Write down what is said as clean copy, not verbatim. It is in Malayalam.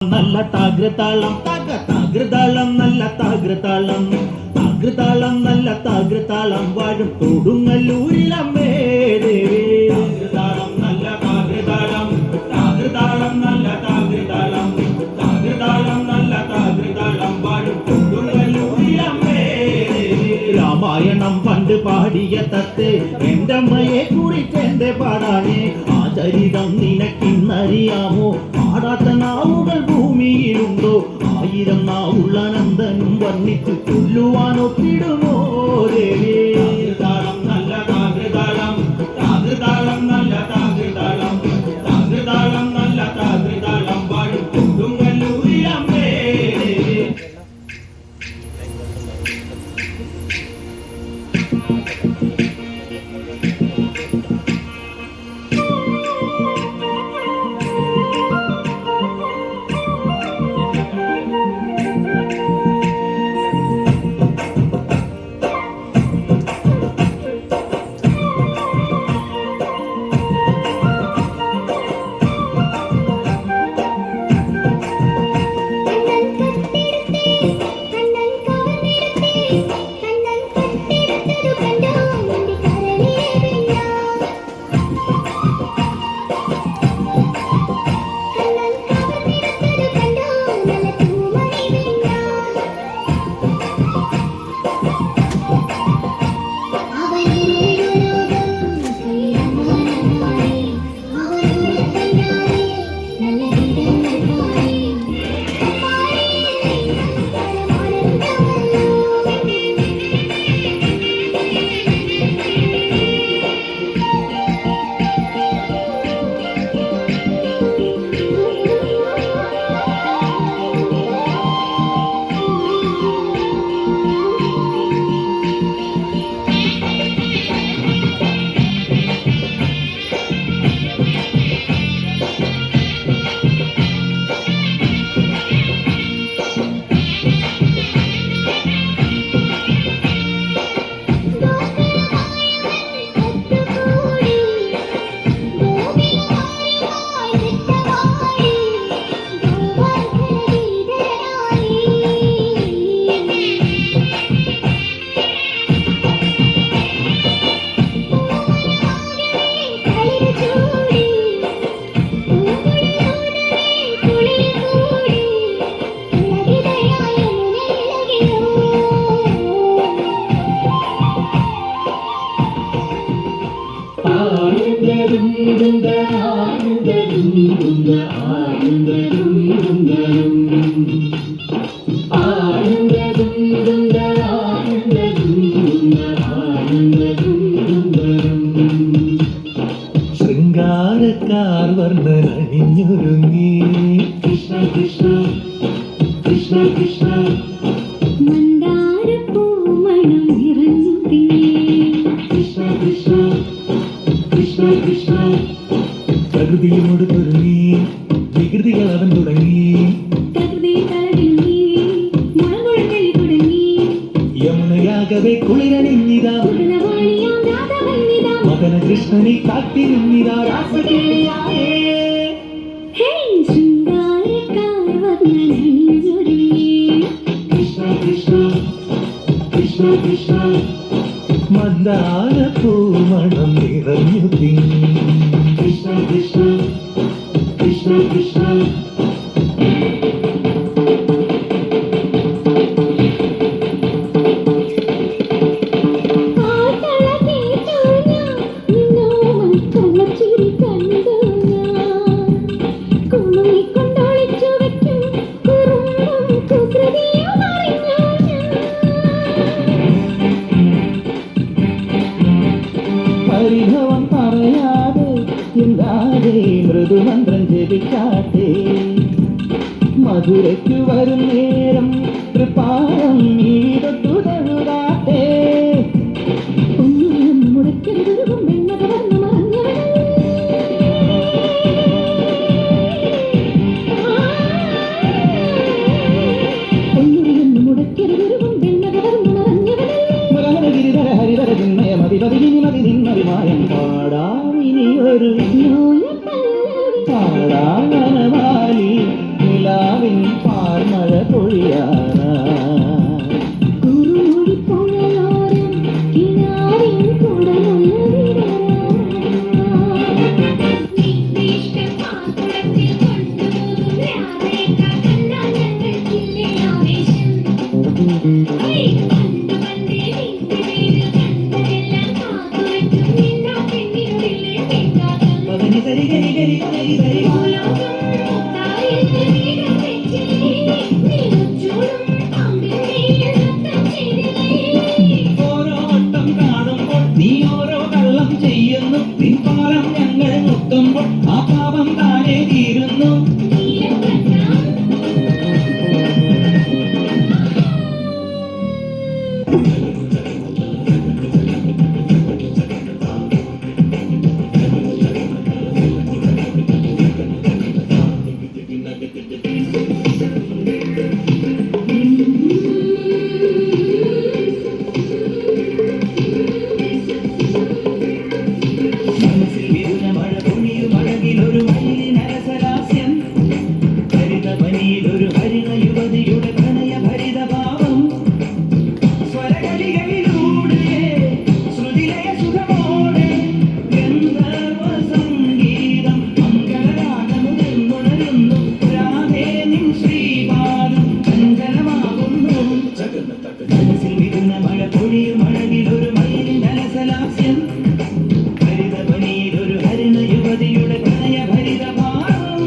നല്ല താകൃതാളം താകൃതാളം നല്ല താകൃതാളം താകൃതാളം നല്ല താകൃതാളം വാഴും കൊടുങ്ങല്ലൂരിലമ്മേ ദേവി താകൃതാളം നല്ല താകൃതാളം താകൃതാളം നല്ല താകൃതാളം താകൃതാളം നല്ല താകൃതാളം വാഴും കൊടുങ്ങല്ലൂരിലമ്മേ ദേവി രാമായണം പണ്ട് പാടിയ തത്തെ എൻ്റെ അമ്മയെ കുറിച്ചെന്റെ പാടാനേ ആ ചരിതം നിനക്കിന്നറിയാമോ പാടാത്ത നാവുകൾ ഭൂമിയിലുണ്ടോ ആയിരം നാവുള്ള നന്ദനും വർണ്ണിച്ചു ചൊല്ലുവാനൊത്തിടുമോ ദേവി താകൃതാളം നല്ല താകൃതാളം താകൃതാളം നല്ല താകൃതാളം താകൃതാളം നല്ല താകൃതാളം വാഴും കൊടുങ്ങല്ലൂരിലമ്മേ ദേവി ശൃംഗാരക്കാർ വർണ്ണനണിഞ്ഞൊരുങ്ങി കൃഷ്ണ കൃഷ്ണ കൃഷ്ണ കൃഷ്ണ മന്ദാരപ്പൂമണം നിറഞ്ഞു കൃഷ്ണ കൃഷ്ണ കൃഷ്ണ കൃഷ്ണ പ്രകൃതിയോട് തുടങ്ങി വികൃതികൾ അവൻ തുടങ്ങി യമുനയാകവെ കുളിരണിഞ്ഞിതാ മദന കൃഷ്ണനെ കാത്തിരുന്നിതാ രാസകേളിയായേ കൃഷ്ണ കൃഷ്ണ കൃഷ്ണ കൃഷ്ണ മന്ദാരപ്പൂമണം നിറഞ്ഞു തിങ്ങി കൃഷ്ണ കൃഷ്ണ കൃഷ്ണ കൃഷ്ണ പരിഭവം പറയാതെ ചിന്താതെ മൃദുമന്ത്രം ജപിക്കാതെ മധുരയ്ക്കു വരും നേരം കൃപാരം ഈതൊട്ടു തഴുതാട്ടെ ഹരിവര ചിന്മയ മതിപതിനി മതി നിന്നറിമായം പാടാമിനിയൊരു പാടാനവാലി നിലാ പാൽമഴ പൊഴിയാറാ കുറുമൊഴി പുഴയോരം കിനാവിൻ കുടമുള്ള നീഷ്ടപ്പാക്കുളത്തിൽ കൊണ്ടുപോകും രാധേക്കാ കണ്ടാൽ ഞങ്ങൾക്കില്ലേ ആവേശം കണ്ടു വന്നേ നിന്റെ പേര് കണ്ടതെല്ലാം കാത്തുവെച്ചും നിന്നാ പെണ്ണിനുള്ളിലെ പിൻകാതം പതിനി സരി ഗരി ഗരി ഗരി സരി ഭൂലോകം മുത്തായിൽ വീടും വെച്ചില്ലേ നീ ഉച്ചൂടും അമ്പിളിയിൽ നൃത്തം ചെയ്തില്ലേ ഓരോ വട്ടം കാണുമ്പോൾ നീ ഓരോ കള്ളം ചെയ്യുന്നു പിൻപാലം ഞങ്ങൾ മുത്തുമ്പോൾ ആ പാപം താനേ തീരുന്നു നീലക്കണ്ണം മനസ്സിൽ വീഴുന്ന മഴ പൊഴിയും അഴകിലൊരു മയിലിനരസലാസ്യം ഹരിതവനിയിലൊരു ഹരിത യുവതിയുടെ പ്രണയ ഭരിതഭാവം സ്വരകളികളിലൂടെ ശ്രുതിലയ സുഖമോടെ ഗന്ധർവ സംഗീതം മംഗളരാഗമുണരുന്നു രാധേ നിൻ ശ്രീപാദം ചഞ്ചലമാകുന്നു മനസ്സിൽ വീഴുന്ന മഴ പൊഴിയും അഴകിലൊരു മയിലിനരസലാസ്യം ഹരിതവനിയിലൊരു ഹരിത യുവതിയുടെ പ്രണയ ഭരിതഭാവം